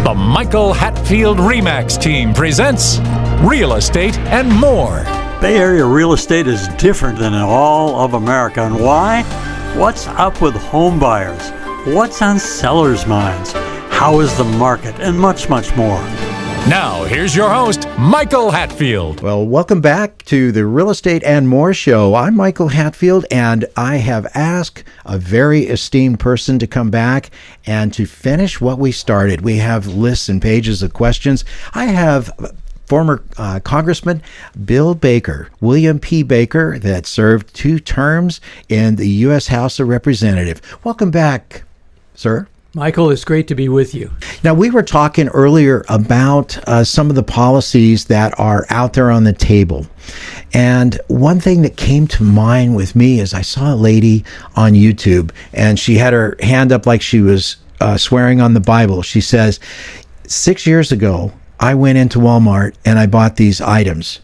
The Michael Hatfield RE team presents Real Estate and More. Bay Area real estate is different than in all of America. And why? What's up with home buyers? What's on sellers' minds? How is the market? And much, much more. Now, here's your host, Michael Hatfield. Well, welcome back to the Real Estate and More show. I'm Michael Hatfield, and I have asked a very esteemed person to come back and to finish what we started. We have lists and pages of questions. I have former Congressman Bill Baker, William P. Baker, that served 2 terms in the U.S. House of Representatives. Welcome back, sir. Michael, it's great to be with you. Now, we were talking earlier about some of the policies that are out there on the table. And one thing that came to mind with me is I saw a lady on YouTube, and she had her hand up like she was swearing on the Bible. She says, 6 years ago, I went into Walmart and I bought these items.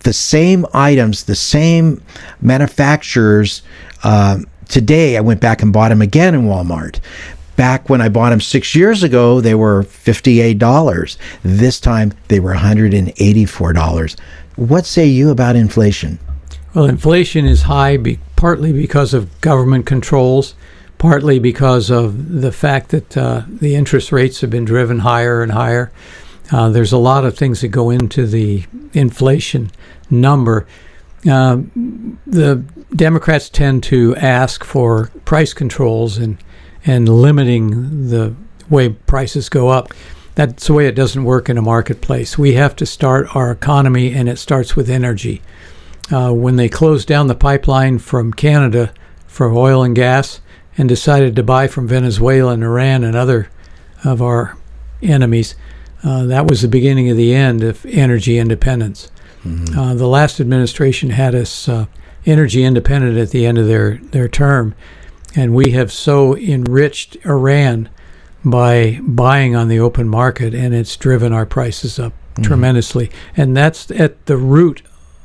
The same items, the same manufacturers. Today, I went back and bought them again in Walmart. Back when I bought them 6 years ago, they were $58. This time, they were $184. What say you about inflation? Well, inflation is high partly because of government controls, partly because of the fact that the interest rates have been driven higher and higher. There's a lot of things that go into the inflation number. The Democrats tend to ask for price controls and limiting the way prices go up. That's the way it doesn't work in a marketplace. We have to start our economy, and it starts with energy. When they closed down the pipeline from Canada for oil and gas and decided to buy from Venezuela and Iran and other of our enemies, that was the beginning of the end of energy independence. Mm-hmm. The last administration had us energy independent at the end of their term. And we have so enriched Iran by buying on the open market, and it's driven our prices up tremendously. And that's at the root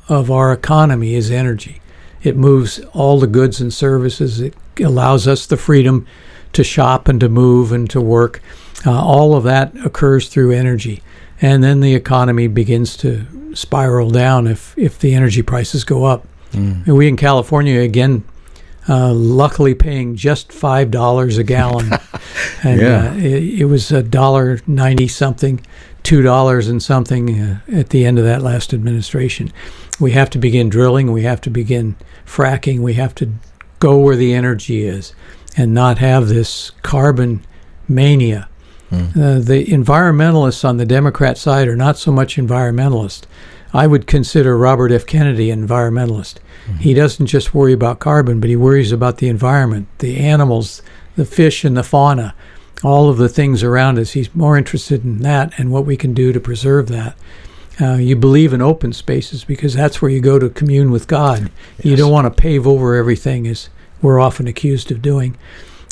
of our economy is energy. It moves all the goods and services. It allows us the freedom to shop and to move and to work. All of that occurs through energy. And then the economy begins to spiral down if the energy prices go up. And we in California, again, luckily paying just $5 a gallon. And it was $1.90 something, $2 and something at the end of that last administration. We have to begin drilling. We have to begin fracking. We have to go where the energy is and not have this carbon mania. The environmentalists on the Democrat side are not so much environmentalists. I would consider Robert F. Kennedy an environmentalist. He doesn't just worry about carbon, but he worries about the environment, the animals, the fish and the fauna, all of the things around us. He's more interested in that and what we can do to preserve that. You believe in open spaces because that's where you go to commune with God. Yes. You don't want to pave over everything, as we're often accused of doing.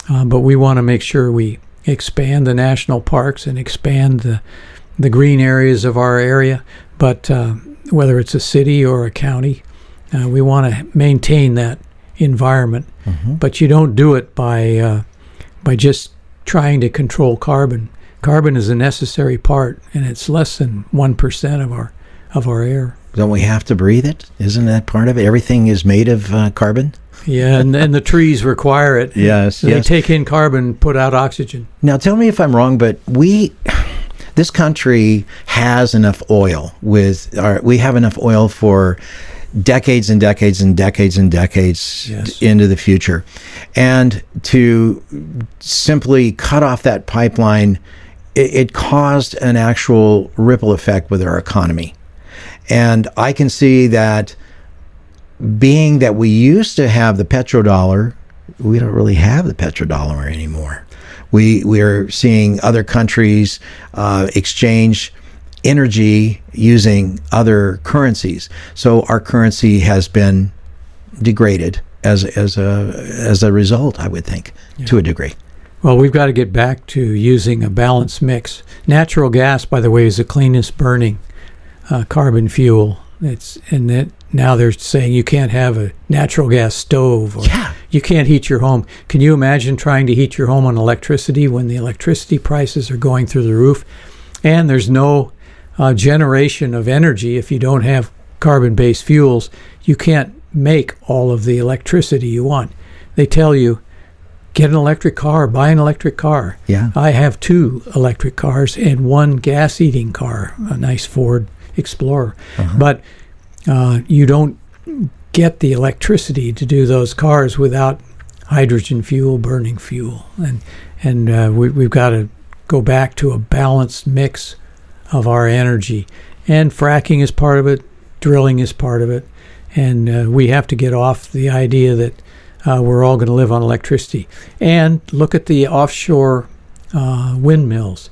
But we want to make sure we expand the national parks and expand the green areas of our area. But whether it's a city or a county, we want to maintain that environment, but you don't do it by just trying to control carbon. Carbon is a necessary part, and it's less than 1% of our air. Don't we have to breathe it? Isn't that part of it? Everything is made of carbon? Yeah, and the trees require it. Yes, They take in carbon, put out oxygen. Now, tell me if I'm wrong, but this country has enough oil. We have enough oil for decades and decades and decades and decades into the future. And to simply cut off that pipeline, it caused an actual ripple effect with our economy. And I can see that being that we used to have the petrodollar, we don't really have the petrodollar anymore. We are seeing other countries exchange energy using other currencies. So our currency has been degraded as a result, I would think, to a degree. Well, we've got to get back to using a balanced mix. Natural gas, by the way, is the cleanest burning carbon fuel Now they're saying you can't have a natural gas stove, or you can't heat your home. Can you imagine trying to heat your home on electricity when the electricity prices are going through the roof? And there's no generation of energy if you don't have carbon-based fuels. You can't make all of the electricity you want. They tell you, get an electric car, buy an electric car. Yeah. I have 2 electric cars and 1 gas-eating car, a nice Ford Explorer. But you don't get the electricity to do those cars without hydrogen fuel, burning fuel. And we've got to go back to a balanced mix of our energy. And fracking is part of it, drilling is part of it. And we have to get off the idea that we're all going to live on electricity. And look at the offshore windmills.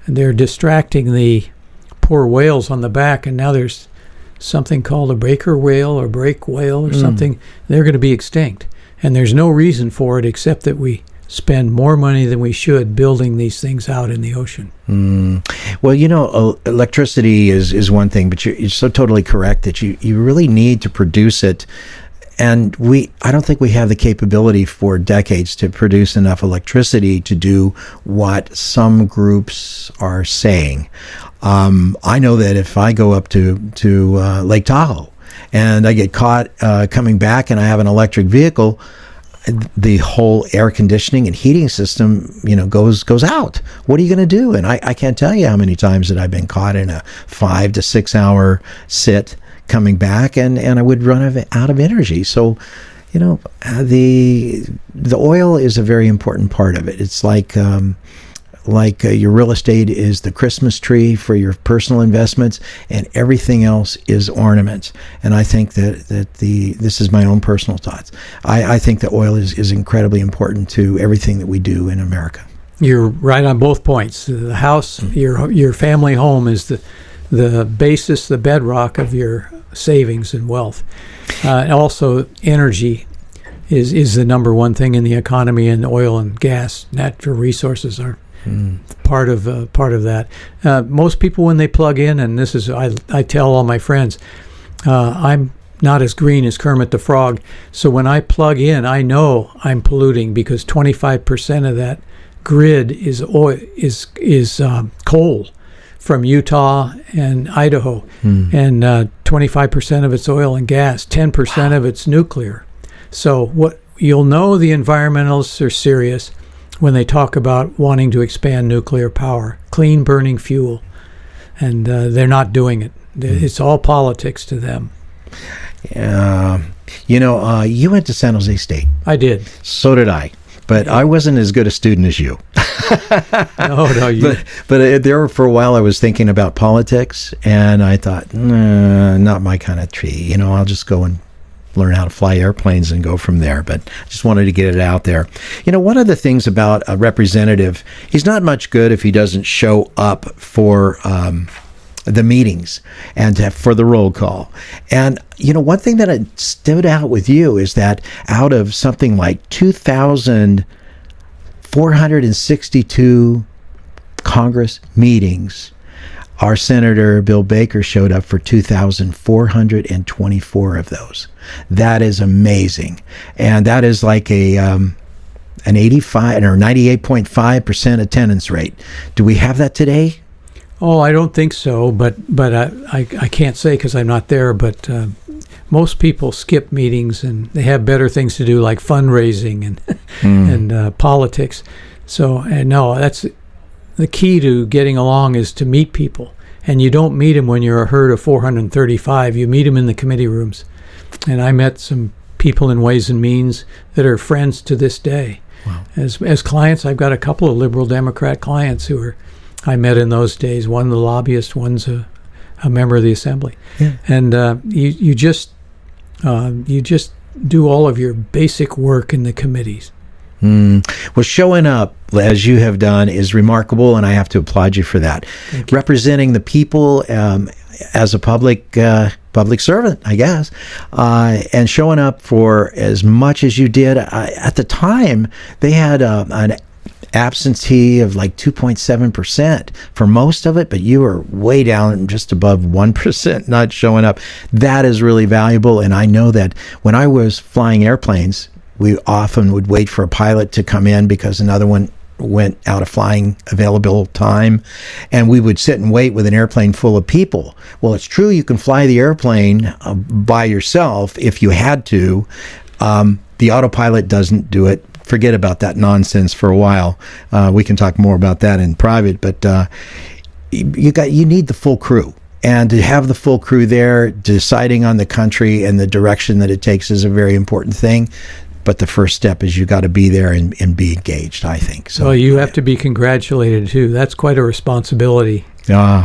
They're distracting the poor whales on the back, and now there's something called a breaker whale or break whale or something. They're going to be extinct. And there's no reason for it except that we spend more money than we should building these things out in the ocean. Well, electricity is one thing, but you're so totally correct that you really need to produce it. And I don't think we have the capability for decades to produce enough electricity to do what some groups are saying. I know that if I go up to Lake Tahoe and I get caught coming back and I have an electric vehicle, the whole air conditioning and heating system, goes out. What are you going to do? And I can't tell you how many times that I've been caught in a 5 to 6 hour sit coming back, and I would run out of energy. So, the oil is a very important part of it. It's like your real estate is the Christmas tree for your personal investments, and everything else is ornaments. And I think that this is my own personal thoughts. I think that oil is incredibly important to everything that we do in America. You're right on both points. The house, your family home is the basis, the bedrock of your savings and wealth. Also, energy is the number one thing in the economy, and oil and gas, natural resources are part of that. Most people, when they plug in, and this is I tell all my friends, I'm not as green as Kermit the Frog, so when I plug in, I know I'm polluting because 25% of that grid is oil, is coal from Utah and Idaho, and 25% of it's oil and gas, 10% of it's nuclear. So what you'll know, the environmentalists are serious when they talk about wanting to expand nuclear power, clean burning fuel, and they're not doing it. It's all politics to them. You went to San Jose State. I did. So did I. But I wasn't as good a student as you. No. But there for a while I was thinking about politics, and I thought, not my kind of tree. I'll just go and learn how to fly airplanes and go from there. But I just wanted to get it out there. One of the things about a representative, he's not much good if he doesn't show up for the meetings and for the roll call. And one thing that stood out with you is that out of something like 2,462 Congress meetings, our Senator Bill Baker showed up for 2,424 of those. That is amazing. And that is like an 85 or 98.5% attendance rate. Do we have that today? Oh, I don't think so, but I can't say because I'm not there, but most people skip meetings and they have better things to do like fundraising and politics. So, no, that's the key to getting along is to meet people. And you don't meet them when you're a herd of 435. You meet them in the committee rooms. And I met some people in Ways and Means that are friends to this day. Wow. As clients, I've got a couple of liberal Democrat clients who I met in those days. One's a lobbyist, one's a member of the assembly. Yeah. And you just do all of your basic work in the committees. Well, showing up as you have done is remarkable, and I have to applaud you for that. Representing the people as a public servant, I guess, and showing up for as much as you did. At the time, they had an absentee of like 2.7% for most of it, but you are way down just above 1% not showing up. That is really valuable. And I know that when I was flying airplanes, we often would wait for a pilot to come in because another one went out of flying available time, and we would sit and wait with an airplane full of people. Well, it's true you can fly the airplane by yourself if you had to. The autopilot doesn't do it. Forget about that nonsense for a while. We can talk more about that in private, but you need the full crew. And to have the full crew there deciding on the country and the direction that it takes is a very important thing. But the first step is you got to be there and be engaged, I think. So, well, you have to be congratulated, too. That's quite a responsibility,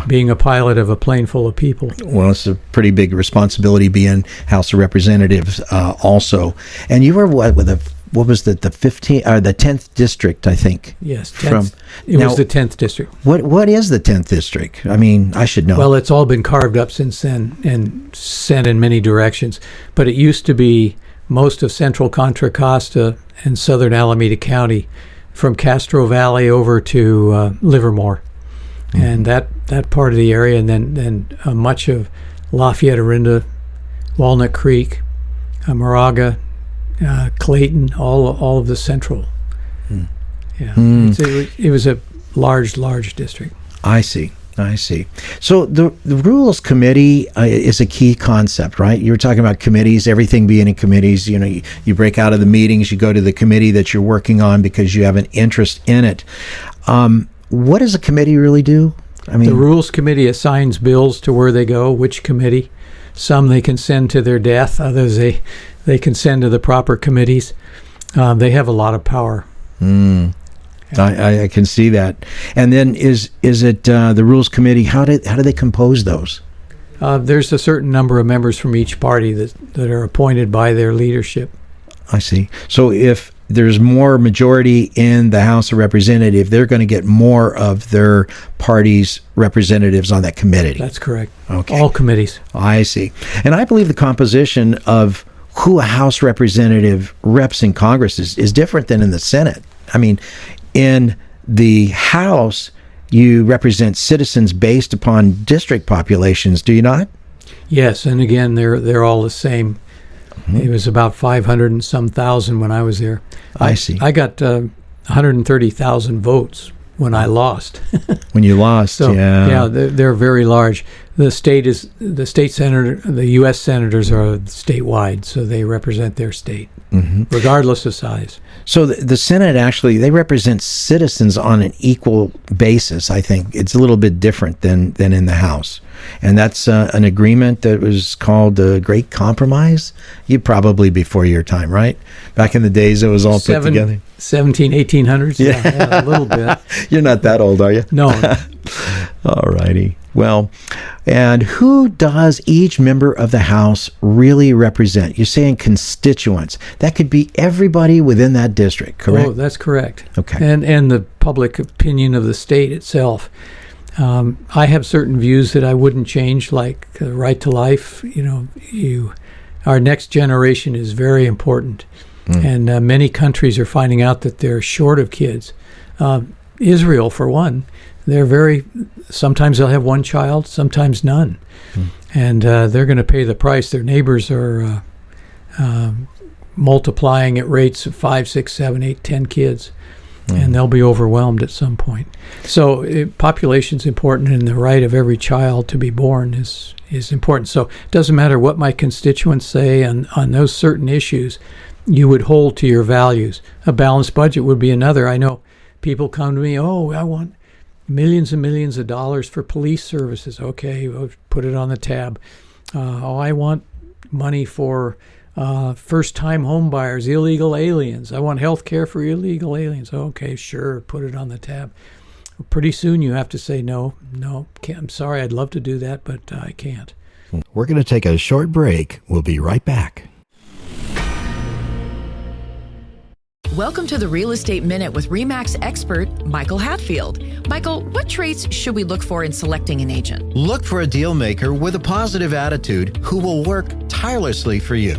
being a pilot of a plane full of people. Well, it's a pretty big responsibility being House of Representatives also. And you were what was the 15th or the 10th district, I think? Yes, it was the 10th district. What is the 10th district? I mean, I should know. Well, it's all been carved up since then and sent in many directions. But it used to be most of central Contra Costa and southern Alameda County, from Castro Valley over to Livermore, and that part of the area, and then much of Lafayette, Orinda, Walnut Creek, Moraga, Clayton, all of the central. Yeah, it was a large district. I see. So the Rules Committee is a key concept, right? You were talking about committees, everything being in committees. You know, you break out of the meetings, you go to the committee that you're working on because you have an interest in it. What does a committee really do? I mean, the Rules Committee assigns bills to where they go, which committee. Some they can send to their death, others they can send to the proper committees. They have a lot of power. I can see that. And then is it the Rules Committee? How do they compose those? There's a certain number of members from each party that are appointed by their leadership. I see. So if there's more majority in the House of Representatives, they're going to get more of their party's representatives on that committee. That's correct. Okay. All committees. I see. And I believe the composition of who a House representative reps in Congress is different than in the Senate. I mean, in the House, you represent citizens based upon district populations, do you not? Yes, and again, they're all the same. It was about 500 and some thousand when I was there. I see. I got 130,000 votes when I lost. When you lost, so, yeah. They're very large. The state senator, the U.S. senators are statewide, so they represent their state, regardless of size. So the Senate actually, they represent citizens on an equal basis, I think. It's a little bit different than in the House. And that's an agreement that was called the Great Compromise. You probably before your time, right? Back in the days it was all put together. 1800s? Yeah, a little bit. You're not that old, are you? No. All righty. Well, and who does each member of the House really represent? You're saying constituents. That could be everybody within that district, correct? Oh, that's correct. Okay. And the public opinion of the state itself. I have certain views that I wouldn't change, like the right to life. Our next generation is very important. And many countries are finding out that they're short of kids. Israel, for one, sometimes they'll have one child, sometimes none. And they're going to pay the price. Their neighbors are multiplying at rates of 5, 6, 7, 8, 10 kids. And they'll be overwhelmed at some point. So population's important, and the right of every child to be born is important. So it doesn't matter what my constituents say on those certain issues, you would hold to your values. A balanced budget would be another. I know people come to me, I want millions and millions of dollars for police services. Okay, we'll put it on the tab. I want money for first-time home buyers, illegal aliens. I want health care for illegal aliens. Okay, sure, put it on the tab. Pretty soon you have to say, no, can't. I'm sorry, I'd love to do that, but I can't. We're going to take a short break. We'll be right back. Welcome to the Real Estate Minute with RE/MAX expert Michael Hatfield. Michael, what traits should we look for in selecting an agent? Look for a deal maker with a positive attitude who will work tirelessly for you.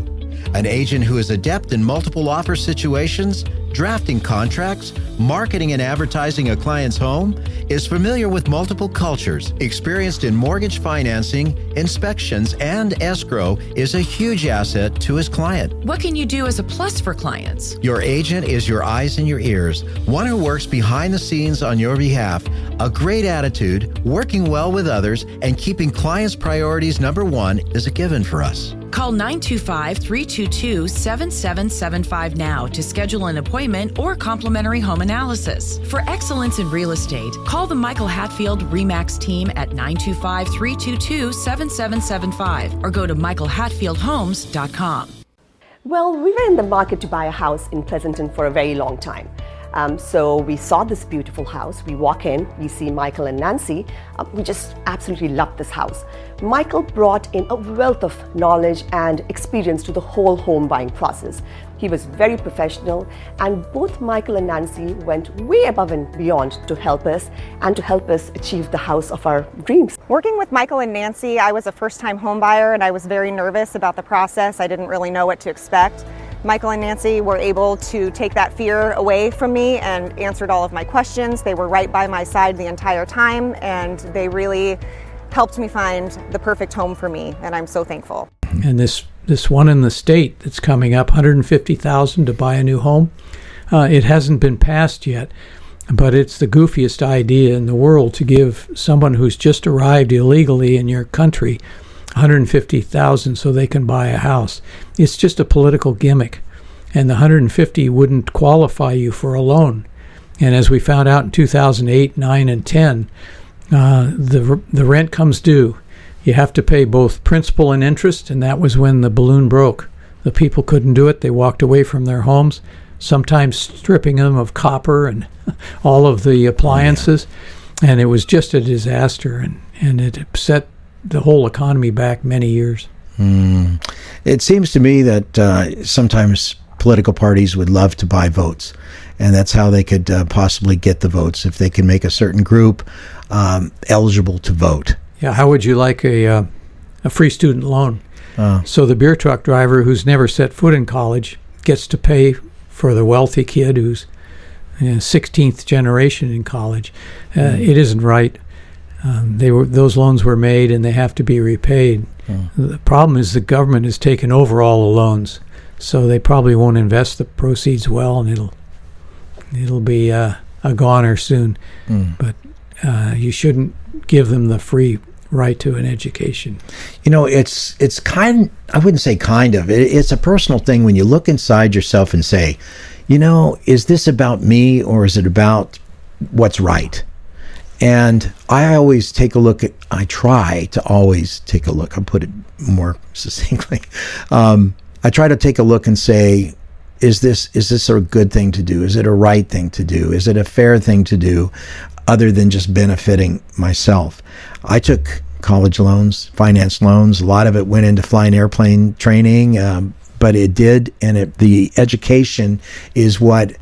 An agent who is adept in multiple offer situations, drafting contracts, marketing and advertising a client's home, is familiar with multiple cultures, experienced in mortgage financing, inspections, and escrow, is a huge asset to his client. What can you do as a plus for clients? Your agent is your eyes and your ears, one who works behind the scenes on your behalf. A great attitude, working well with others, and keeping clients' priorities number one is a given for us. Call 925-322-7775 now to schedule an appointment or complimentary home analysis. For excellence in real estate, call the Michael Hatfield RE/MAX team at 925-322-7775 or go to michaelhatfieldhomes.com. Well, we were in the market to buy a house in Pleasanton for a very long time. So we saw this beautiful house. We walk in, we see Michael and Nancy. We just absolutely loved this house. Michael brought in a wealth of knowledge and experience to the whole home buying process. He was very professional, and both Michael and Nancy went way above and beyond to help us and to help us achieve the house of our dreams. Working with Michael and Nancy, I was a first-time home buyer and I was very nervous about the process. I didn't really know what to expect. Michael and Nancy were able to take that fear away from me and answered all of my questions. They were right by my side the entire time, and they really helped me find the perfect home for me, and I'm so thankful. And this one in the state that's coming up, $150,000 to buy a new home, it hasn't been passed yet, but it's the goofiest idea in the world to give someone who's just arrived illegally in your country $150,000 so they can buy a house. It's just a political gimmick, and the $150,000 wouldn't qualify you for a loan. And as we found out in 2008, 9, and 10, the rent comes due. You have to pay both principal and interest, and that was when the balloon broke. The people couldn't do it. They walked away from their homes, sometimes stripping them of copper and all of the appliances, and it was just a disaster, and it upset the whole economy back many years. It seems to me that sometimes political parties would love to buy votes, and that's how they could possibly get the votes, if they can make a certain group eligible to vote. Yeah, how would you like a free student loan? So the beer truck driver who's never set foot in college gets to pay for the wealthy kid who's 16th generation in college. It isn't right. Those loans were made and they have to be repaid. The problem is the government has taken over all the loans, so they probably won't invest the proceeds well, and it'll be a goner soon. But you shouldn't give them the free right to an education. You know, it's kind, I wouldn't say kind of, it's a personal thing when you look inside yourself and say, you know, is this about me or is it about what's right? And I always take a look at, I try to always take a look, I'll put it more succinctly. I try to take a look and say, is this a good thing to do? Is it a right thing to do? Is it a fair thing to do other than just benefiting myself? I took college loans, finance loans. A lot of it went into flying airplane training, but it did, and the education is what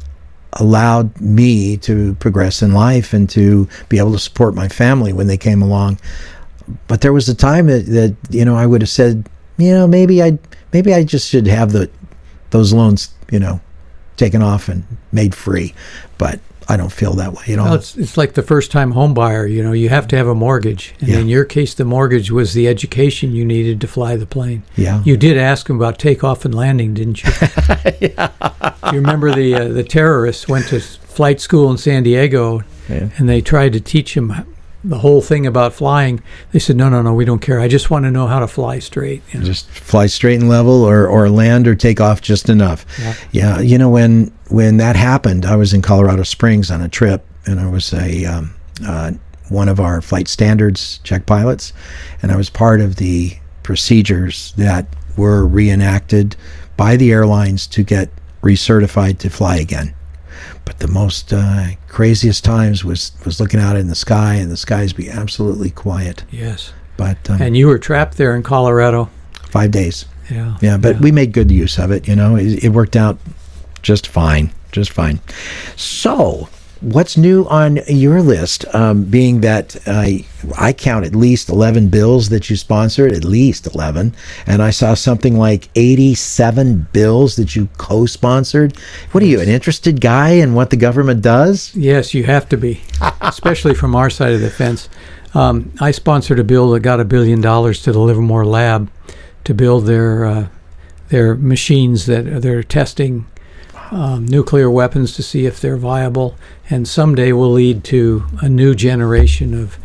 allowed me to progress in life and to be able to support my family when they came along. But there was a time that you know, I would have said, you know, maybe I just should have those loans, you know, taken off and made free. But I don't feel that way at all. Well, it's like the first-time home buyer. You know, you have to have a mortgage. And in your case, the mortgage was the education you needed to fly the plane. Yeah. You did ask him about takeoff and landing, didn't you? Yeah. You remember the terrorists went to flight school in San Diego, and they tried to teach him the whole thing about flying. They said, no, we don't care. I just want to know how to fly straight. You know? Just fly straight and level, or land or take off just enough. Yeah. You know, when that happened, I was in Colorado Springs on a trip, and I was one of our flight standards check pilots, and I was part of the procedures that were reenacted by the airlines to get recertified to fly again. But the most craziest times was looking out in the sky, and the skies be absolutely quiet. Yes. But and you were trapped there in Colorado. 5 days. Yeah. But we made good use of it. You know, it worked out just fine. So, What's new on your list? Being that I count at least 11 bills that you sponsored, at least 11, and I saw something like 87 bills that you co-sponsored. What are you, an interested guy in what the government does? Yes, you have to be, especially from our side of the fence. I sponsored a bill that got $1 billion to the Livermore lab to build their machines that they're testing nuclear weapons to see if they're viable, and someday will lead to a new generation of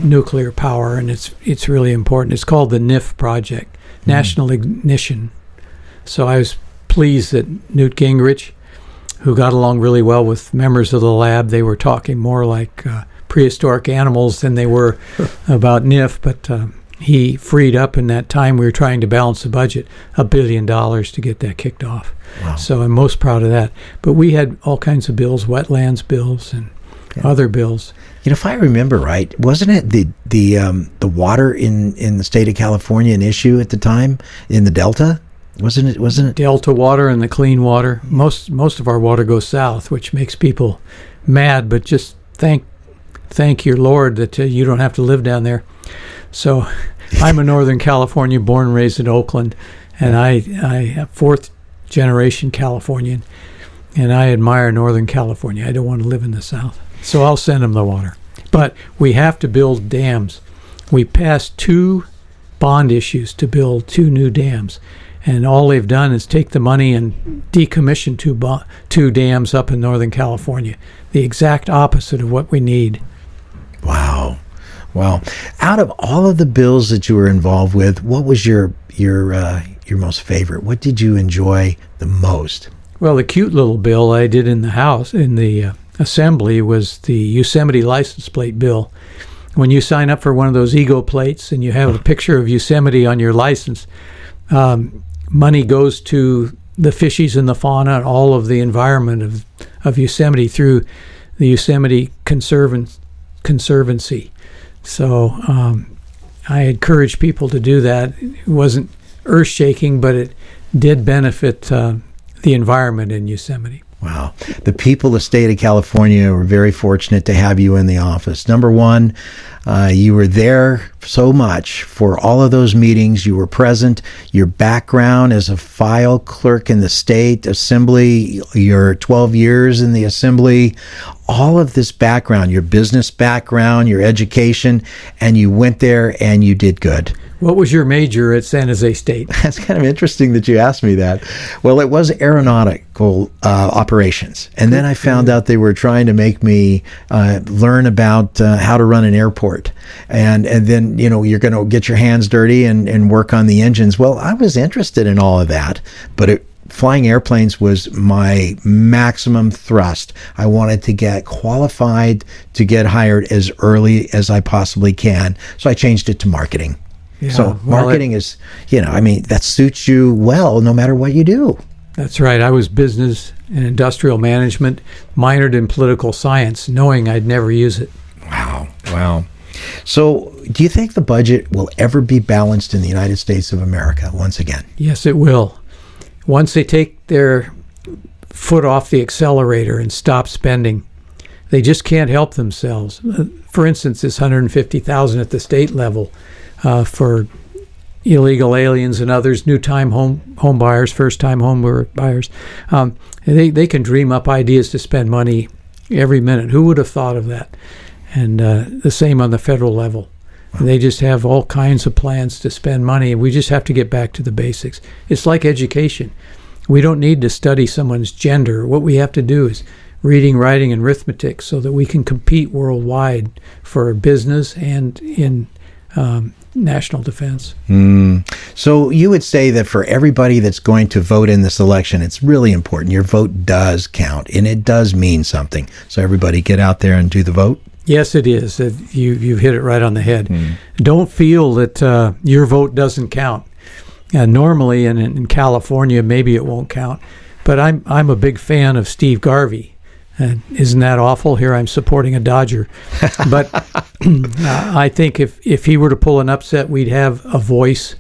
nuclear power, and it's really important. It's called the NIF project, National Ignition. So I was pleased that Newt Gingrich, who got along really well with members of the lab, they were talking more like prehistoric animals than they were about NIF, but he freed up in that time we were trying to balance the budget $1 billion to get that kicked off. Wow. So I'm most proud of that. But we had all kinds of bills, wetlands bills and other bills. You know, if I remember right, wasn't it the water in the state of California an issue at the time in the Delta? Wasn't it? Delta water and the clean water. Most of our water goes south, which makes people mad. But just thank your Lord that you don't have to live down there. So I'm a Northern California, born and raised in Oakland, and I am fourth generation Californian, and I admire Northern California. I don't want to live in the South, so I'll send them the water. But we have to build dams. We passed 2 bond issues to build 2 new dams, and all they've done is take the money and decommission 2 dams up in Northern California, the exact opposite of what we need. Wow. Well, out of all of the bills that you were involved with, what was your most favorite? What did you enjoy the most? Well, the cute little bill I did in the House, in the Assembly, was the Yosemite license plate bill. When you sign up for one of those ego plates and you have a picture of Yosemite on your license, money goes to the fishies and the fauna and all of the environment of Yosemite through the Yosemite Conservancy. So I encourage people to do that. It wasn't earth-shaking, but it did benefit the environment in Yosemite. Wow. The people of the state of California were very fortunate to have you in the office. Number one, you were there so much for all of those meetings. You were present. Your background as a file clerk in the state assembly, your 12 years in the assembly, all of this background, your business background, your education, and you went there and you did good. What was your major at San Jose State? That's kind of interesting that you asked me that. Well, it was aeronautical operations. And then I found out they were trying to make me learn about how to run an airport. And then, you know, you're going to get your hands dirty and work on the engines. Well, I was interested in all of that, but flying airplanes was my maximum thrust. I wanted to get qualified to get hired as early as I possibly can. So I changed it to marketing. Yeah, so marketing is, that suits you well no matter what you do. That's right. I was business and industrial management, minored in political science, knowing I'd never use it. Wow. So do you think the budget will ever be balanced in the United States of America once again? Yes, it will. Once they take their foot off the accelerator and stop spending, they just can't help themselves. For instance, this $150,000 at the state level for illegal aliens and others, new-time home buyers, first-time home buyers. They can dream up ideas to spend money every minute. Who would have thought of that? And the same on the federal level. They just have all kinds of plans to spend money. We just have to get back to the basics. It's like education. We don't need to study someone's gender. What we have to do is reading, writing, and arithmetic so that we can compete worldwide for business and in national defense. So you would say that for everybody that's going to vote in this election, it's really important. Your vote does count, and it does mean something. So everybody get out there and do the vote? Yes, it is. You've hit it right on the head. Don't feel that your vote doesn't count. Normally, in California, maybe it won't count. But I'm a big fan of Steve Garvey. Isn't that awful? Here I'm supporting a Dodger. But I think if he were to pull an upset, we'd have a voice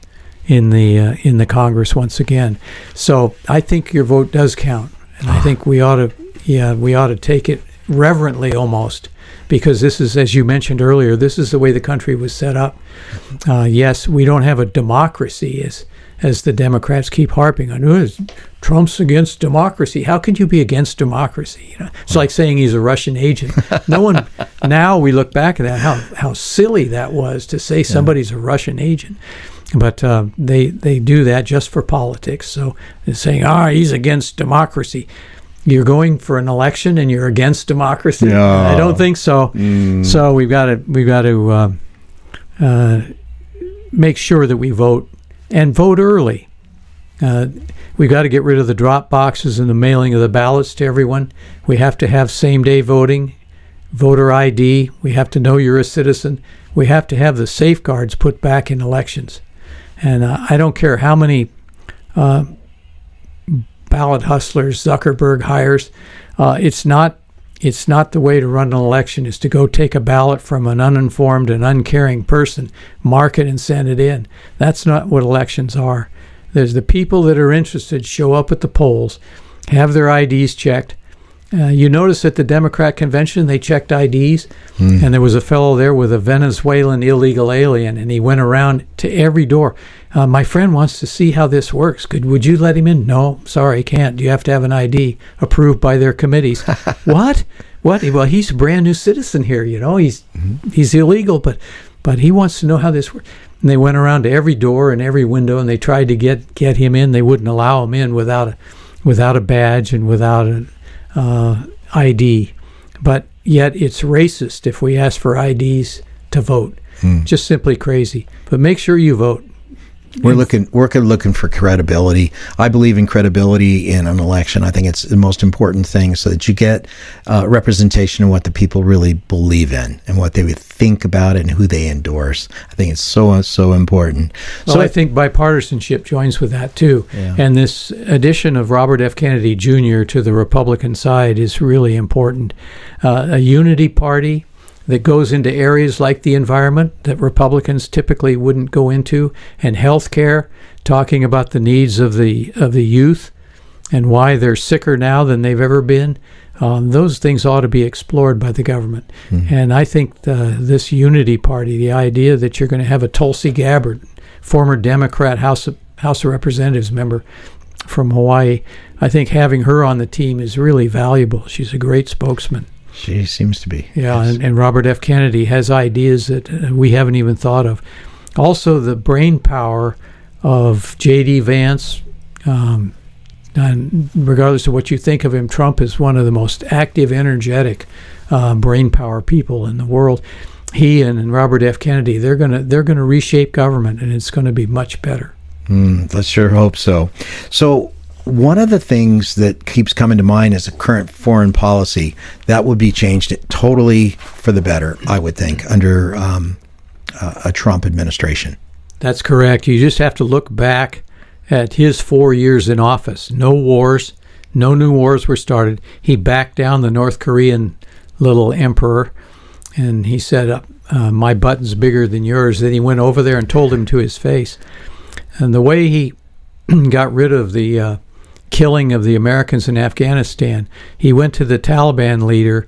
in the Congress once again. So I think your vote does count. And I think we ought to take it reverently almost, because this is, as you mentioned earlier, this is the way the country was set up. Yes, we don't have a democracy, as the Democrats keep harping on. Trump's against democracy. How can you be against democracy? It's like saying he's a Russian agent. No one. Now we look back at that, how silly that was to say somebody's a Russian agent. But they do that just for politics. So they're saying, he's against democracy. You're going for an election and you're against democracy? No. I don't think so. So we've got to make sure that we vote, and vote early. We've got to get rid of the drop boxes and the mailing of the ballots to everyone. We have to have same-day voting, voter ID. We have to know you're a citizen. We have to have the safeguards put back in elections. And I don't care how many ballot hustlers Zuckerberg hires. It's not the way to run an election, is to go take a ballot from an uninformed and uncaring person, mark it, and send it in. That's not what elections are. There's the people that are interested show up at the polls, have their IDs checked. You notice at the Democrat convention they checked IDs, and there was a fellow there with a Venezuelan illegal alien, and he went around to every door. My friend wants to see how this works. Would you let him in? No, sorry, can't. You have to have an ID approved by their committees. What? Well, he's a brand new citizen here. He's illegal, but he wants to know how this works. And they went around to every door and every window, and they tried to get him in. They wouldn't allow him in without a badge and without an ID. But yet it's racist if we ask for IDs to vote. Just simply crazy. But make sure you vote. We're looking for credibility. I believe in credibility in an election. I think it's the most important thing, so that you get representation of what the people really believe in and what they would think about it and who they endorse. I think it's so important. Well, I think bipartisanship joins with that too. Yeah. And this addition of Robert F. Kennedy Jr. to the Republican side is really important. A unity party that goes into areas like the environment that Republicans typically wouldn't go into, and health care, talking about the needs of the youth and why they're sicker now than they've ever been. Those things ought to be explored by the government. And I think this unity party, the idea that you're going to have a Tulsi Gabbard, former Democrat House of Representatives member from Hawaii, I think having her on the team is really valuable. She's a great spokesman. She seems to be. Yeah, yes. And Robert F. Kennedy has ideas that we haven't even thought of. Also, the brain power of J.D. Vance, and regardless of what you think of him, Trump is one of the most active, energetic brain power people in the world. He and Robert F. Kennedy, they're gonna reshape government, and it's going to be much better. Let's sure hope so. So, one of the things that keeps coming to mind is a current foreign policy that would be changed totally for the better, I would think, under a Trump administration. That's correct. You just have to look back at his 4 years in office. No wars, no new wars were started. He backed down the North Korean little emperor, and he said, my button's bigger than yours. Then he went over there and told him to his face. And the way he got rid of the killing of the Americans in Afghanistan, he went to the Taliban leader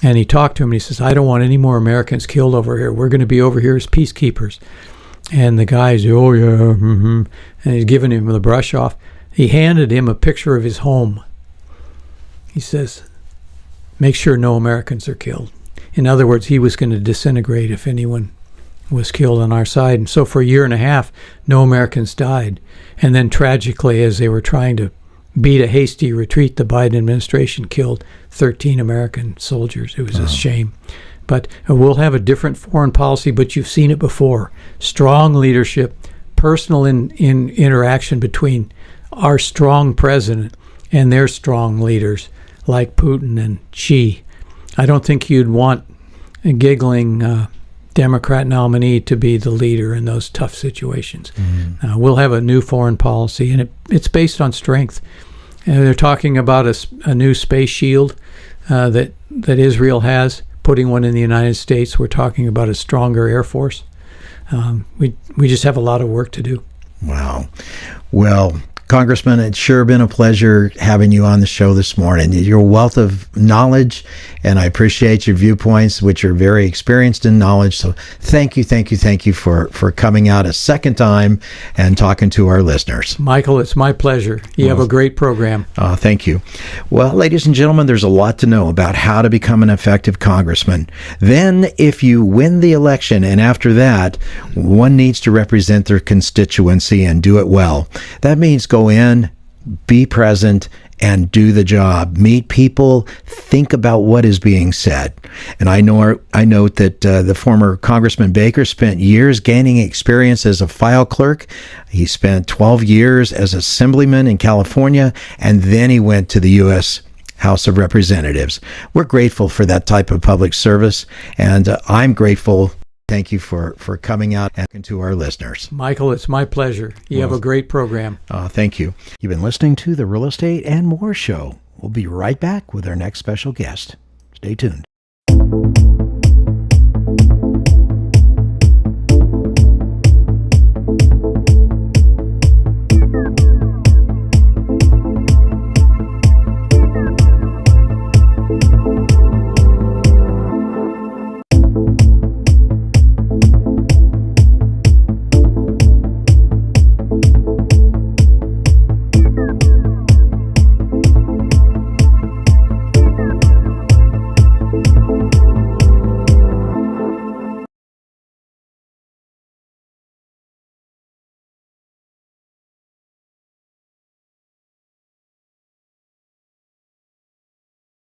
and he talked to him and he says, I don't want any more Americans killed over here. We're going to be over here as peacekeepers. And the guy's, and he's giving him the brush off. He handed him a picture of his home. He says, make sure no Americans are killed. In other words, he was going to disintegrate if anyone was killed on our side. And so for a year and a half, no Americans died. And then tragically, as they were trying to beat a hasty retreat, the Biden administration killed 13 American soldiers. It was a shame. But we'll have a different foreign policy, but you've seen it before. Strong leadership, personal in interaction between our strong president and their strong leaders like Putin and Xi. I don't think you'd want a giggling Democrat nominee to be the leader in those tough situations. We'll have a new foreign policy, and it's based on strength. They're talking about a new space shield that Israel has, putting one in the United States. We're talking about a stronger Air Force. We just have a lot of work to do. Wow. Well, Congressman, it's sure been a pleasure having you on the show this morning. Your wealth of knowledge, and I appreciate your viewpoints, which are very experienced in knowledge. So thank you for coming out a second time and talking to our listeners. Michael, it's my pleasure. You have a great program. Thank you. Well, ladies and gentlemen, there's a lot to know about how to become an effective congressman. Then, if you win the election, and after that, one needs to represent their constituency and do it well. That means go in, be present, and do the job. Meet people, think about what is being said. And I note that the former Congressman Baker spent years gaining experience as a file clerk. He spent 12 years as assemblyman in California, and then he went to the U.S. House of Representatives. We're grateful for that type of public service, and I'm grateful. Thank you for coming out and to our listeners. Michael, it's my pleasure. You have a great program. Thank you. You've been listening to the Real Estate and More Show. We'll be right back with our next special guest. Stay tuned.